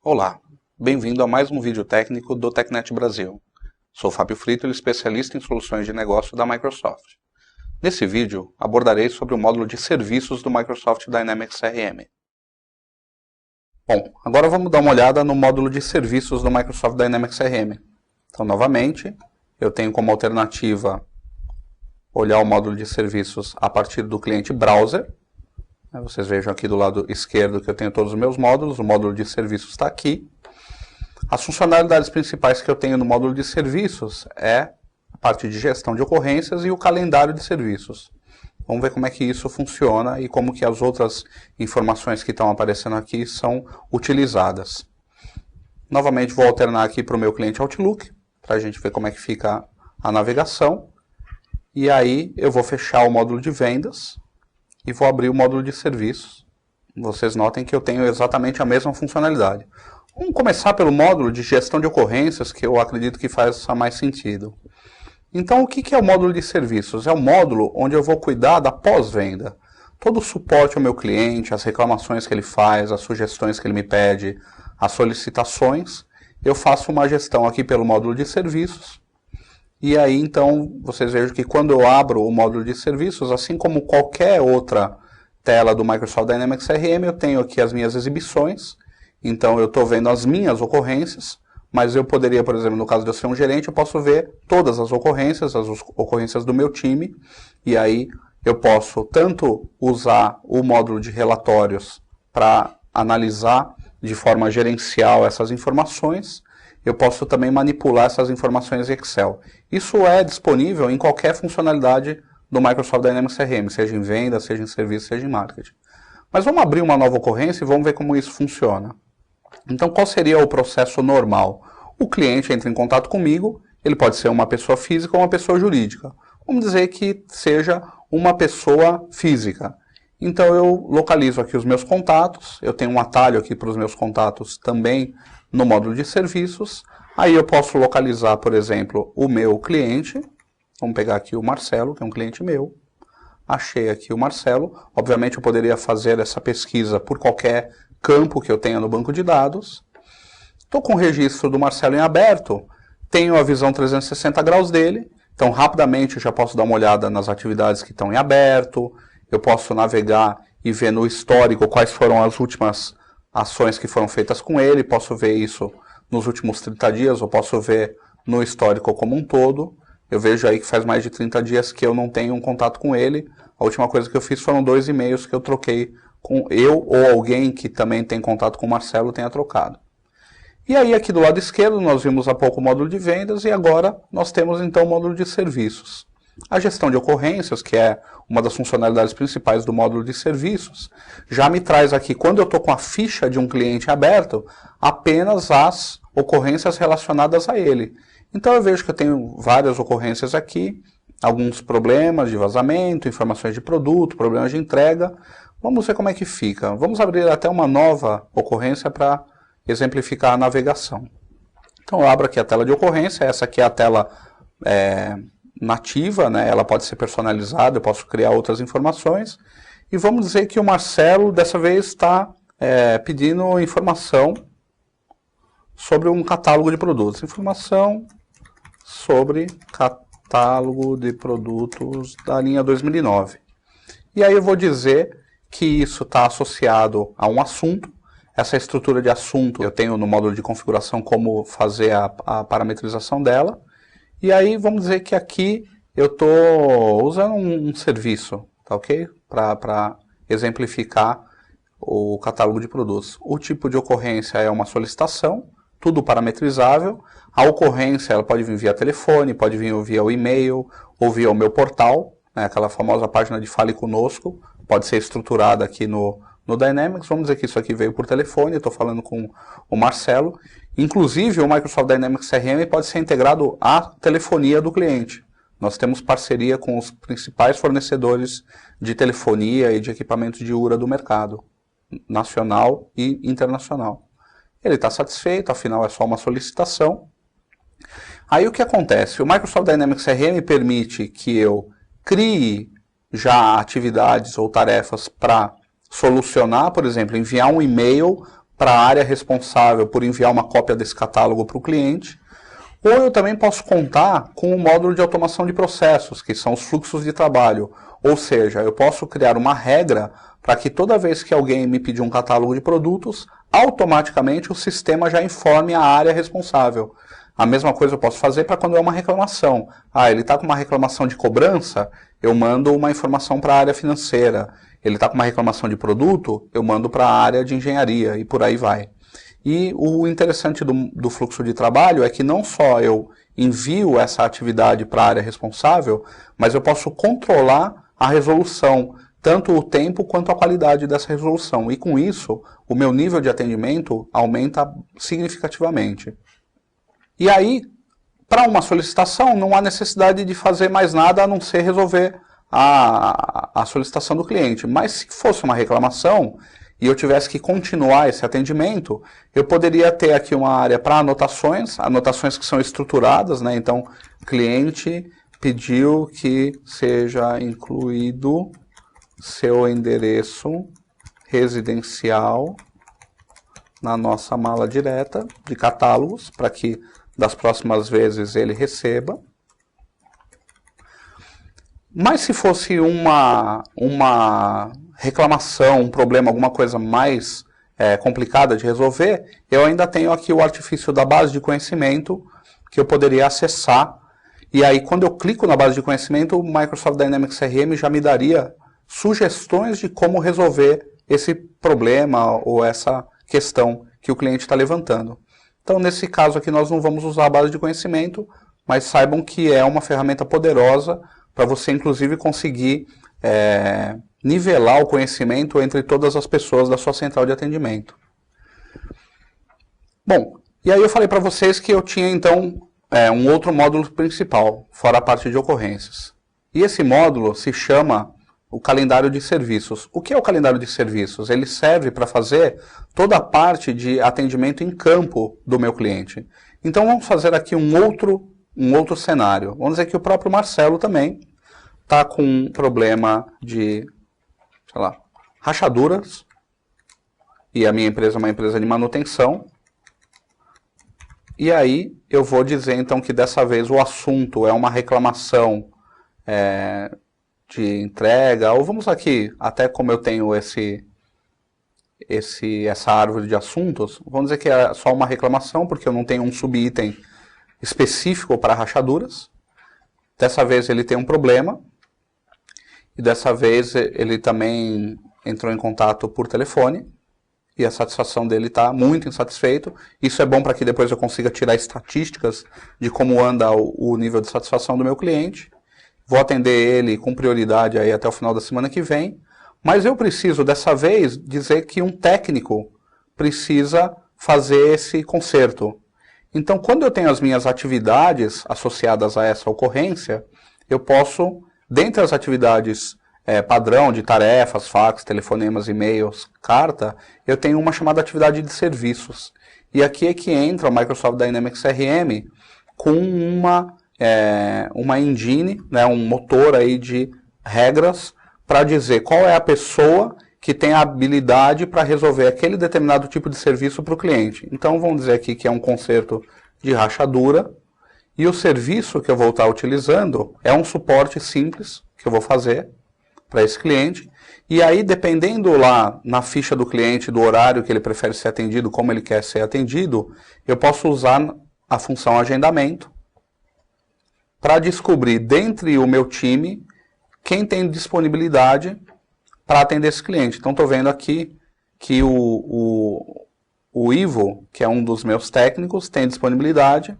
Olá, bem-vindo a mais um vídeo técnico do TechNet Brasil. Sou Fábio Fritoli, especialista em soluções de negócio da Microsoft. Nesse vídeo, abordarei sobre o módulo de serviços do Microsoft Dynamics CRM. Bom, agora vamos dar uma olhada no módulo de serviços do Microsoft Dynamics CRM. Então, novamente, eu tenho como alternativa olhar o módulo de serviços a partir do cliente browser. Vocês vejam aqui do lado esquerdo que eu tenho todos os meus módulos, o módulo de serviços está aqui. As funcionalidades principais que eu tenho no módulo de serviços é a parte de gestão de ocorrências e o calendário de serviços. Vamos ver como é que isso funciona e como que as outras informações que estão aparecendo aqui são utilizadas. Novamente vou alternar aqui para o meu cliente Outlook, para a gente ver como é que fica a navegação. E aí eu vou fechar o módulo de vendas e vou abrir o módulo de serviços. Vocês notem que eu tenho exatamente a mesma funcionalidade. Vamos começar pelo módulo de gestão de ocorrências, que eu acredito que faz mais sentido. Então, o que é o módulo de serviços? É o módulo onde eu vou cuidar da pós-venda. Todo o suporte ao meu cliente, as reclamações que ele faz, as sugestões que ele me pede, as solicitações. Eu faço uma gestão aqui pelo módulo de serviços. E aí, então, vocês vejam que quando eu abro o módulo de serviços, assim como qualquer outra tela do Microsoft Dynamics CRM, eu tenho aqui as minhas exibições. Então, eu estou vendo as minhas ocorrências, mas eu poderia, por exemplo, no caso de eu ser um gerente, eu posso ver todas as ocorrências do meu time. E aí, eu posso tanto usar o módulo de relatórios para analisar de forma gerencial essas informações. Eu posso também manipular essas informações em Excel. Isso é disponível em qualquer funcionalidade do Microsoft Dynamics CRM, seja em venda, seja em serviço, seja em marketing. Mas vamos abrir uma nova ocorrência e vamos ver como isso funciona. Então, qual seria o processo normal? O cliente entra em contato comigo, ele pode ser uma pessoa física ou uma pessoa jurídica. Vamos dizer que seja uma pessoa física. Então, eu localizo aqui os meus contatos, eu tenho um atalho aqui para os meus contatos também no módulo de serviços. Aí eu posso localizar, por exemplo, o meu cliente. Vamos pegar aqui o Marcelo, que é um cliente meu. Achei aqui o Marcelo. Obviamente eu poderia fazer essa pesquisa por qualquer campo que eu tenha no banco de dados. Estou com o registro do Marcelo em aberto. Tenho a visão 360 graus dele. Então rapidamente eu já posso dar uma olhada nas atividades que estão em aberto. Eu posso navegar e ver no histórico quais foram as últimas ações que foram feitas com ele, posso ver isso nos últimos 30 dias, ou posso ver no histórico como um todo. Eu vejo aí que faz mais de 30 dias que eu não tenho um contato com ele. A última coisa que eu fiz foram 2 e-mails que eu troquei com eu ou alguém que também tem contato com o Marcelo tenha trocado. E aí aqui do lado esquerdo nós vimos há pouco o módulo de vendas e agora nós temos então o módulo de serviços. A gestão de ocorrências, que é uma das funcionalidades principais do módulo de serviços, já me traz aqui, quando eu estou com a ficha de um cliente aberto, apenas as ocorrências relacionadas a ele. Então eu vejo que eu tenho várias ocorrências aqui, alguns problemas de vazamento, informações de produto, problemas de entrega. Vamos ver como é que fica. Vamos abrir até uma nova ocorrência para exemplificar a navegação. Então eu abro aqui a tela de ocorrência, essa aqui é a tela nativa, né? Ela pode ser personalizada, eu posso criar outras informações. E vamos dizer que o Marcelo, dessa vez, está pedindo informação sobre um catálogo de produtos. Informação sobre catálogo de produtos da linha 2009. E aí eu vou dizer que isso está associado a um assunto. Essa estrutura de assunto eu tenho no módulo de configuração como fazer a parametrização dela. E aí vamos dizer que aqui eu estou usando um serviço, tá ok? Para exemplificar o catálogo de produtos. O tipo de ocorrência é uma solicitação, tudo parametrizável. A ocorrência ela pode vir via telefone, pode vir via o e-mail ou via o meu portal, né? Aquela famosa página de Fale Conosco, pode ser estruturada aqui no Dynamics. Vamos dizer que isso aqui veio por telefone, eu estou falando com o Marcelo. Inclusive, o Microsoft Dynamics CRM pode ser integrado à telefonia do cliente. Nós temos parceria com os principais fornecedores de telefonia e de equipamentos de URA do mercado, nacional e internacional. Ele está satisfeito, afinal é só uma solicitação. Aí o que acontece? O Microsoft Dynamics CRM permite que eu crie já atividades ou tarefas para solucionar, por exemplo, enviar um e-mail para a área responsável por enviar uma cópia desse catálogo para o cliente, ou eu também posso contar com o módulo de automação de processos, que são os fluxos de trabalho. Ou seja, eu posso criar uma regra para que toda vez que alguém me pedir um catálogo de produtos, automaticamente o sistema já informe a área responsável. A mesma coisa eu posso fazer para quando é uma reclamação. Ele está com uma reclamação de cobrança, eu mando uma informação para a área financeira. Ele está com uma reclamação de produto, eu mando para a área de engenharia e por aí vai. E o interessante do fluxo de trabalho é que não só eu envio essa atividade para a área responsável, mas eu posso controlar a resolução, tanto o tempo quanto a qualidade dessa resolução. E com isso, o meu nível de atendimento aumenta significativamente. E aí, para uma solicitação, não há necessidade de fazer mais nada a não ser resolver a solicitação do cliente. Mas se fosse uma reclamação e eu tivesse que continuar esse atendimento, eu poderia ter aqui uma área para anotações, anotações que são estruturadas, né? Então, cliente pediu que seja incluído seu endereço residencial na nossa mala direta de catálogos, para que das próximas vezes ele receba. Mas se fosse uma reclamação, um problema, alguma coisa mais complicada de resolver, eu ainda tenho aqui o artifício da base de conhecimento que eu poderia acessar. E aí, quando eu clico na base de conhecimento, o Microsoft Dynamics CRM já me daria sugestões de como resolver esse problema ou essa questão que o cliente está levantando. Então, nesse caso aqui, nós não vamos usar a base de conhecimento, mas saibam que é uma ferramenta poderosa para você, inclusive, conseguir nivelar o conhecimento entre todas as pessoas da sua central de atendimento. Bom, e aí eu falei para vocês que eu tinha, então, um outro módulo principal, fora a parte de ocorrências. E esse módulo se chama o calendário de serviços. O que é o calendário de serviços? Ele serve para fazer toda a parte de atendimento em campo do meu cliente. Então vamos fazer aqui um outro cenário. Vamos dizer que o próprio Marcelo também está com um problema de, sei lá, rachaduras, e a minha empresa é uma empresa de manutenção. E aí eu vou dizer então que dessa vez o assunto é uma reclamação de entrega, ou vamos aqui, até como eu tenho essa árvore de assuntos, vamos dizer que é só uma reclamação, porque eu não tenho um subitem específico para rachaduras. Dessa vez ele tem um problema, e dessa vez ele também entrou em contato por telefone, e a satisfação dele está muito insatisfeito. Isso é bom para que depois eu consiga tirar estatísticas de como anda o nível de satisfação do meu cliente. Vou atender ele com prioridade aí até o final da semana que vem. Mas eu preciso, dessa vez, dizer que um técnico precisa fazer esse conserto. Então, quando eu tenho as minhas atividades associadas a essa ocorrência, eu posso, dentre as atividades padrão de tarefas, fax, telefonemas, e-mails, carta, eu tenho uma chamada atividade de serviços. E aqui é que entra o Microsoft Dynamics CRM com uma engine, né, um motor aí de regras para dizer qual é a pessoa que tem a habilidade para resolver aquele determinado tipo de serviço para o cliente. Então vamos dizer aqui que é um conserto de rachadura, e o serviço que eu vou estar utilizando é um suporte simples que eu vou fazer para esse cliente. E aí, dependendo lá na ficha do cliente, do horário que ele prefere ser atendido, como ele quer ser atendido, eu posso usar a função agendamento para descobrir dentre o meu time quem tem disponibilidade para atender esse cliente. Então, estou vendo aqui que o Ivo, que é um dos meus técnicos, tem disponibilidade,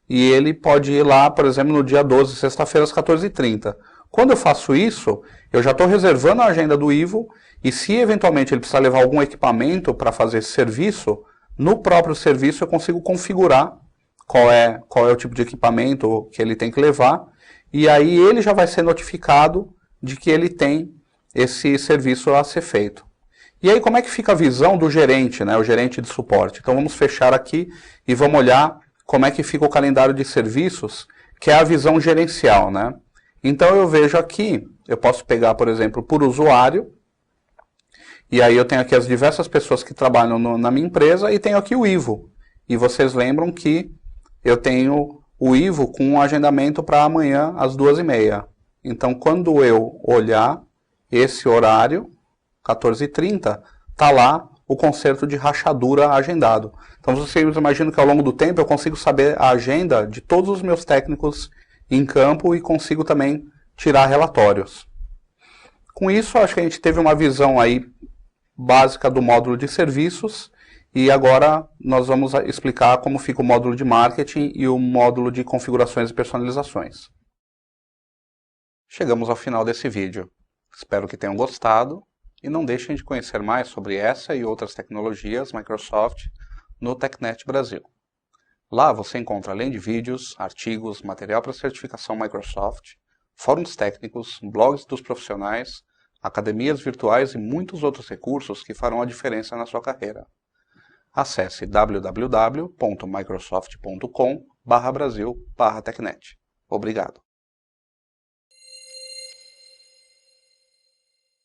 e ele pode ir lá, por exemplo, no dia 12, sexta-feira, às 14h30. Quando eu faço isso, eu já estou reservando a agenda do Ivo, e se eventualmente ele precisar levar algum equipamento para fazer esse serviço, no próprio serviço eu consigo configurar qual é o tipo de equipamento que ele tem que levar, e aí ele já vai ser notificado de que ele tem esse serviço a ser feito. E aí como é que fica a visão do gerente, né, o gerente de suporte? Então vamos fechar aqui e vamos olhar como é que fica o calendário de serviços, que é a visão gerencial, né? Então eu vejo aqui, eu posso pegar, por exemplo, por usuário, E aí eu tenho aqui as diversas pessoas que trabalham na minha empresa e tenho aqui o Ivo. E vocês lembram que eu tenho o Ivo com um agendamento para amanhã às 2h30. Então, quando eu olhar esse horário, 14h30, está lá o concerto de rachadura agendado. Então, vocês imaginam que ao longo do tempo eu consigo saber a agenda de todos os meus técnicos em campo e consigo também tirar relatórios. Com isso, acho que a gente teve uma visão aí básica do módulo de serviços e agora nós vamos explicar como fica o módulo de marketing e o módulo de configurações e personalizações. Chegamos ao final desse vídeo. Espero que tenham gostado e não deixem de conhecer mais sobre essa e outras tecnologias Microsoft no TechNet Brasil. Lá você encontra, além de vídeos, artigos, material para certificação Microsoft, fóruns técnicos, blogs dos profissionais, academias virtuais e muitos outros recursos que farão a diferença na sua carreira. Acesse www.microsoft.com/brasil/tecnet. Obrigado.